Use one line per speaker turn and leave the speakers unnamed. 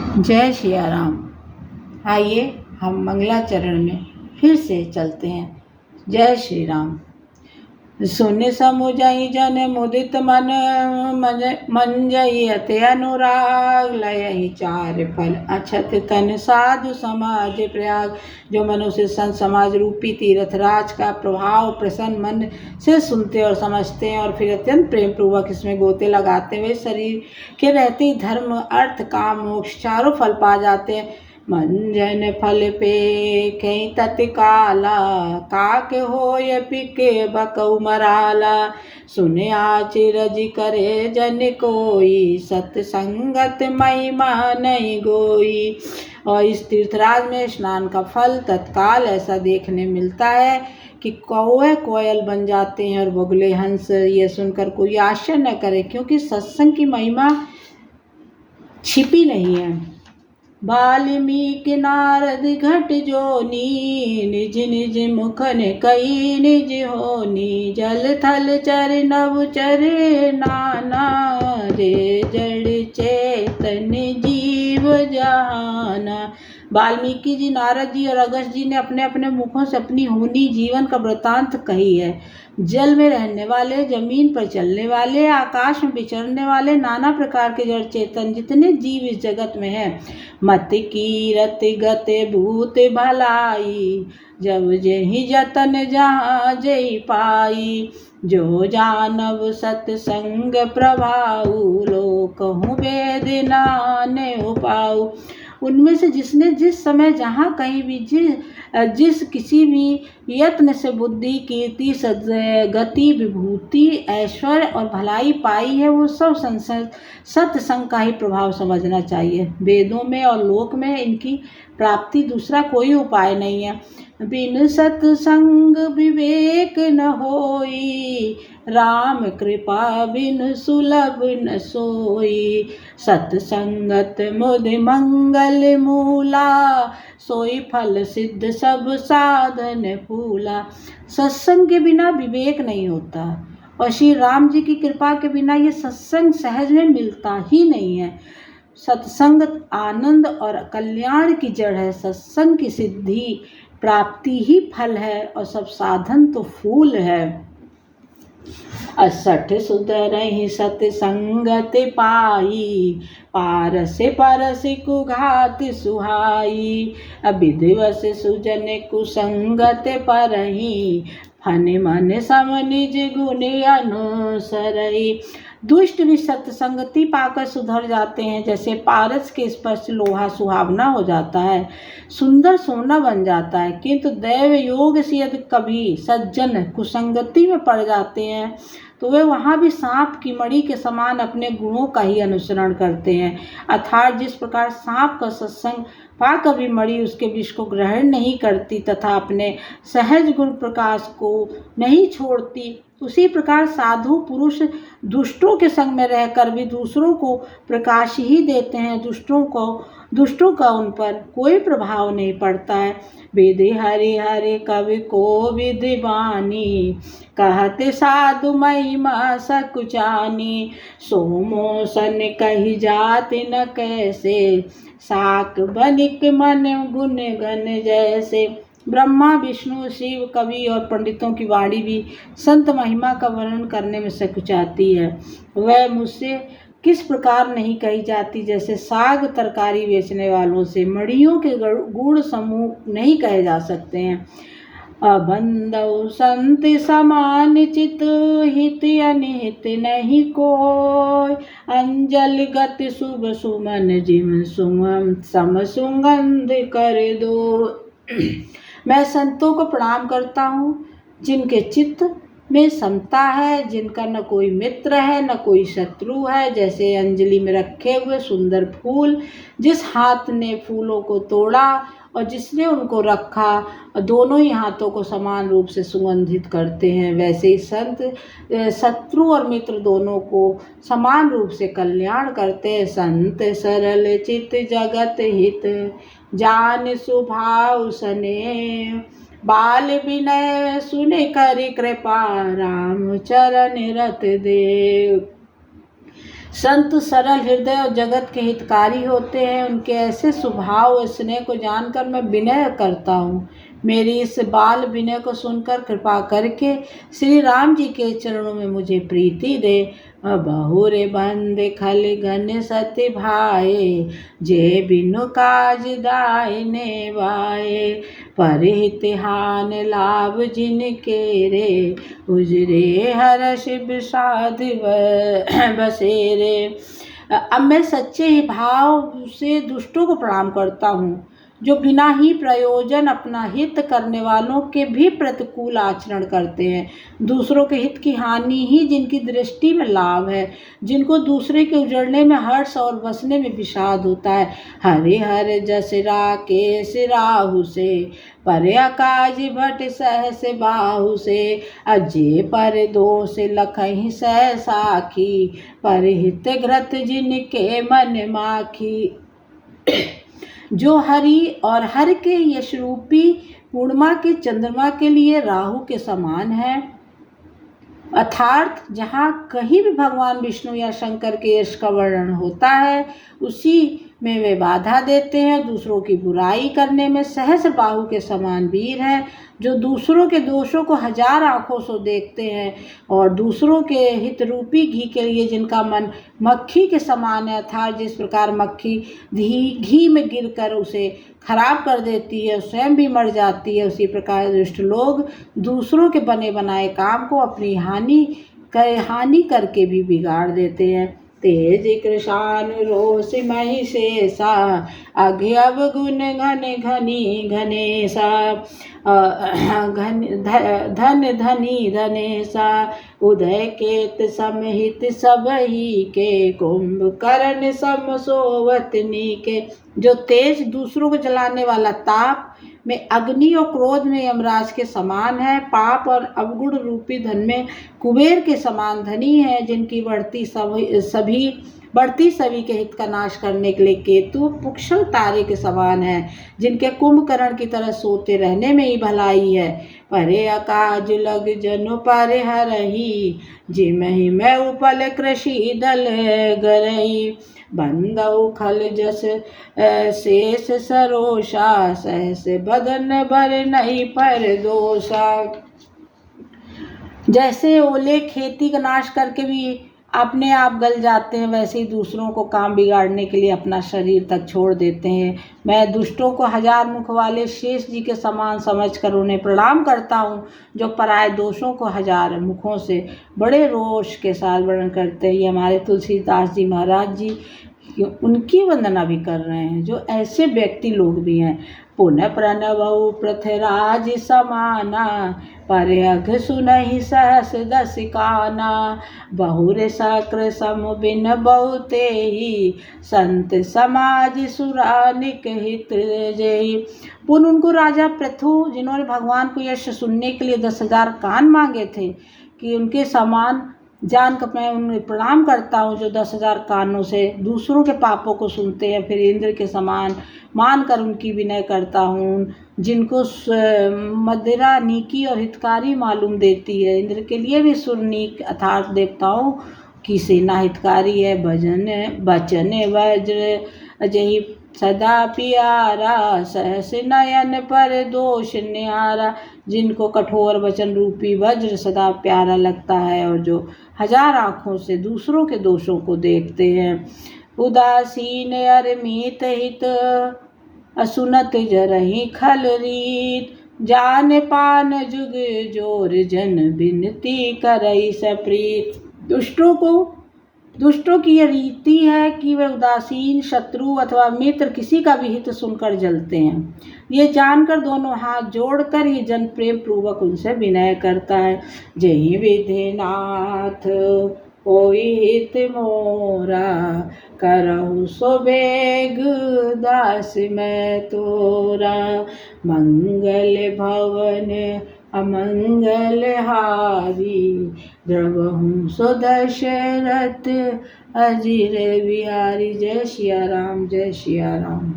जय सिया राम। आइए हम मंगलाचरण में फिर से चलते हैं। जय श्री राम। सुन समुझई जन मुदित मन मंजई अति अनुराग लयहि चार फल अछत तन साधु समाज प्रयाग। जो मनुष्य संत समाज रूपी तीर्थराज का प्रभाव प्रसन्न मन से सुनते और समझते हैं और फिर अत्यंत प्रेम पूर्वक इसमें गोते लगाते हुए शरीर के रहते ही धर्म अर्थ काम मोक्ष चारों फल पा जाते हैं। मंजन फल पे कहीं तत्काला काक होय पिके बकऊ मराला। सुने आचिरज करे जन कोई सत्संगत महिमा नहीं गोई। और इस तीर्थराज में स्नान का फल तत्काल ऐसा देखने मिलता है कि कौवे कोयल बन जाते हैं और बगुले हंस। ये सुनकर कोई आश्चर्य न करे, क्योंकि सत्संग की महिमा छिपी नहीं है। वाल्मीकि नारद घट जोनी निज निज मुख ने कही निज होनी। जल थल चर नभ चरे नाना रे जड़ चेतन जीव जहाना। वाल्मीकि जी, नारद जी और अगस्त्य जी ने अपने अपने मुखों से अपनी होनी जीवन का वृतांत कही है। जल में रहने वाले, जमीन पर चलने वाले, आकाश में विचरने वाले नाना प्रकार के जड़ चेतन जितने जीव इस जगत में हैं। मत कीरत गति भूत भलाई जब जेहि जतन जहाँ जय पाई। जो जानव सत्संग प्रभाऊ लोकहु वेद नाने उपाऊ। उनमें से जिसने जिस समय जहाँ कहीं भी जिस किसी भी यत्न से बुद्धि कीर्ति गति विभूति ऐश्वर्य और भलाई पाई है, वो सब सत्संग का ही प्रभाव समझना चाहिए। वेदों में और लोक में इनकी प्राप्ति दूसरा कोई उपाय नहीं है। बिन सत्संग विवेक न होई राम कृपा बिन सुलभ न सोई। सत्संगत मुद मंगल मूला सोई फल सिद्ध सब साधन फूला। सत्संग के बिना विवेक नहीं होता और श्री राम जी की कृपा के बिना ये सत्संग सहज में मिलता ही नहीं है। सत्संग आनंद और कल्याण की जड़ है। सत्संग की सिद्धि प्राप्ति ही फल है और सब साधन तो फूल है। असठ सुधरहि सत्संगत पाई पारस परस कुघात सुहाई। विधिवस सुजन कुसंगत परहि फन मन सम निज गुण अनुसरई। दुष्ट भी सत्संगति पाकर सुधर जाते हैं, जैसे पारस के स्पर्श लोहा सुहावना हो जाता है, सुंदर सोना बन जाता है। किंतु दैव योग से यदि कभी सज्जन कुसंगति में पड़ जाते हैं तो वे वहाँ भी सांप की मणि के समान अपने गुणों का ही अनुसरण करते हैं। अर्थात जिस प्रकार सांप का सत्संग पाकर भी मणि उसके विष को ग्रहण नहीं करती तथा अपने सहज गुण प्रकाश को नहीं छोड़ती, उसी प्रकार साधु पुरुष दुष्टों के संग में रहकर भी दूसरों को प्रकाश ही देते हैं। दुष्टों का उन पर कोई प्रभाव नहीं पड़ता है। विधि हरि हरि कवि को विधि बानी कहते साधु महिमा सकुचानी। सोमो सन कही जाति न कैसे साक बनिक मन गुण गण जैसे। ब्रह्मा विष्णु शिव कवि और पंडितों की वाणी भी संत महिमा का वर्णन करने में सकुचाती है। वह मुझसे किस प्रकार नहीं कही जाती, जैसे साग तरकारी बेचने वालों से मणियों के गुण समूह नहीं कहे जा सकते हैं। अबंधौ संत समान चित हित अनिहित नहीं कोय। अंजल गत शुभ सुमन जिम सुमन सम सुगंध कर दो। मैं संतों को प्रणाम करता हूँ जिनके चित्त में समता है, जिनका न कोई मित्र है न कोई शत्रु है। जैसे अंजलि में रखे हुए सुंदर फूल, जिस हाथ ने फूलों को तोड़ा और जिसने उनको रखा, दोनों ही हाथों को समान रूप से सुगंधित करते हैं, वैसे ही संत शत्रु और मित्र दोनों को समान रूप से कल्याण करते हैं। संत सरल चित जगत हित जान सुभाव सने। बाल विनय सुने करि कृपा राम चरण रत देव। संत सरल हृदय और जगत के हितकारी होते हैं। उनके ऐसे स्वभाव और स्नेह को जानकर मैं विनय करता हूँ। मेरी इस बाल विनय को सुनकर कृपा करके श्री राम जी के चरणों में मुझे प्रीति दे। बहुरे बंद खल घन सति भाए, जे बिनु काज दायने वाए। परहित हान लाभ जिनके रे, उजरे हर्ष विषाद बसेरे। अब मैं सच्चे भाव से दुष्टों को प्रणाम करता हूँ, जो बिना ही प्रयोजन अपना हित करने वालों के भी प्रतिकूल आचरण करते हैं। दूसरों के हित की हानि ही जिनकी दृष्टि में लाभ है, जिनको दूसरे के उजड़ने में हर्ष और बसने में विषाद होता है। हरि हर जस राकेश राहु से, पर अकाज भट सहस बाहु से। अजय पर दोष लखहि सह साखी, पर हित घृत जिनके मन माखी। जो हरि और हर के यश रूपी पूर्णिमा के चंद्रमा के लिए राहु के समान है, अर्थात जहाँ कहीं भी भगवान विष्णु या शंकर के यश का वर्णन होता है, उसी में वे बाधा देते हैं। दूसरों की बुराई करने में सहस्र बाहु के समान वीर है, जो दूसरों के दोषों को हजार आंखों से देखते हैं और दूसरों के हित रूपी घी के लिए जिनका मन मक्खी के समान है, अर्थात जिस प्रकार मक्खी घी में गिरकर उसे खराब कर देती है, स्वयं भी मर जाती है, उसी प्रकार दुष्ट लोग दूसरों के बने बनाए काम को अपनी हानि करके भी बिगाड़ देते हैं। तेज कृशान रोष मही शेषा, अघ अवगुण घन घनी घनेसा। धन धनी धनेसा, उदय केत समहित सबही के। कुंभकर्ण सम सोवतनी के। जो तेज दूसरों को जलाने वाला ताप में अग्नि और क्रोध में यमराज के समान है, पाप और अवगुण रूपी धन में कुबेर के समान धनी है, जिनकी बढ़ती सभी के हित का नाश करने के लिए केतु पुक्षल तारे के समान है, जिनके कुंभकर्ण की तरह सोते रहने में ही भलाई है। परे अकाज लग जनु पर हरही, जिमहि मैं उपल कृषि दल गरही। बंदौ खल जस शेष सरोषा, सहस बदन भर नहीं पर दोषा। जैसे ओले खेती का नाश करके भी अपने आप गल जाते हैं, वैसे ही दूसरों को काम बिगाड़ने के लिए अपना शरीर तक छोड़ देते हैं। मैं दुष्टों को हजार मुख वाले शेष जी के समान समझकर उन्हें प्रणाम करता हूँ, जो पराये दोषों को हजार मुखों से बड़े रोष के साथ वर्णन करते हैं। ये हमारे तुलसीदास जी महाराज जी उनकी वंदना भी कर रहे हैं, जो ऐसे व्यक्ति लोग भी हैं। पुनः प्रणवौ पृथ्वीराज समाना, पर अघ सुनहि सहस दस काना। बहुर शक्र सम बिन बहुते ही, संत समाज सुरानिक हित जय। पुनः उनको राजा पृथु, जिन्होंने भगवान को यश सुनने के लिए 10,000 कान मांगे थे, कि उनके समान जानकर मैं उन्हें प्रणाम करता हूँ, जो 10,000 कानों से दूसरों के पापों को सुनते हैं। फिर इंद्र के समान मानकर उनकी विनय करता हूँ, जिनको मदिरा नीकी और हितकारी मालूम देती है। इंद्र के लिए भी सुरनीक अर्थात देवताओं की सेना हितकारी है। बचन वज्र अजहि सदा प्यारा, सहस नयन पर दोष निहारा। जिनको कठोर वचन रूपी वज्र सदा प्यारा लगता है, और जो हजार आँखों से दूसरों के दोषों को देखते हैं। उदासीन अरमित हित, असुनत जरहि खल रीत। जान पान जुग जोर, जन बिनती करई सप्रीत। दुष्टों की यह रीति है कि वे उदासीन, शत्रु अथवा मित्र किसी का भी हित सुनकर जलते हैं। ये जानकर दोनों हाथ जोड़कर ही जन प्रेम पूर्वक उनसे विनय करता है। जहि विधिनाथ होई हित मोरा, करहु सो बेग दास मैं तोरा। मंगल भवन अमंगल हारी, द्रवहु सो दशरथ अजिर बिहारी। जय सिया राम, जय सिया राम।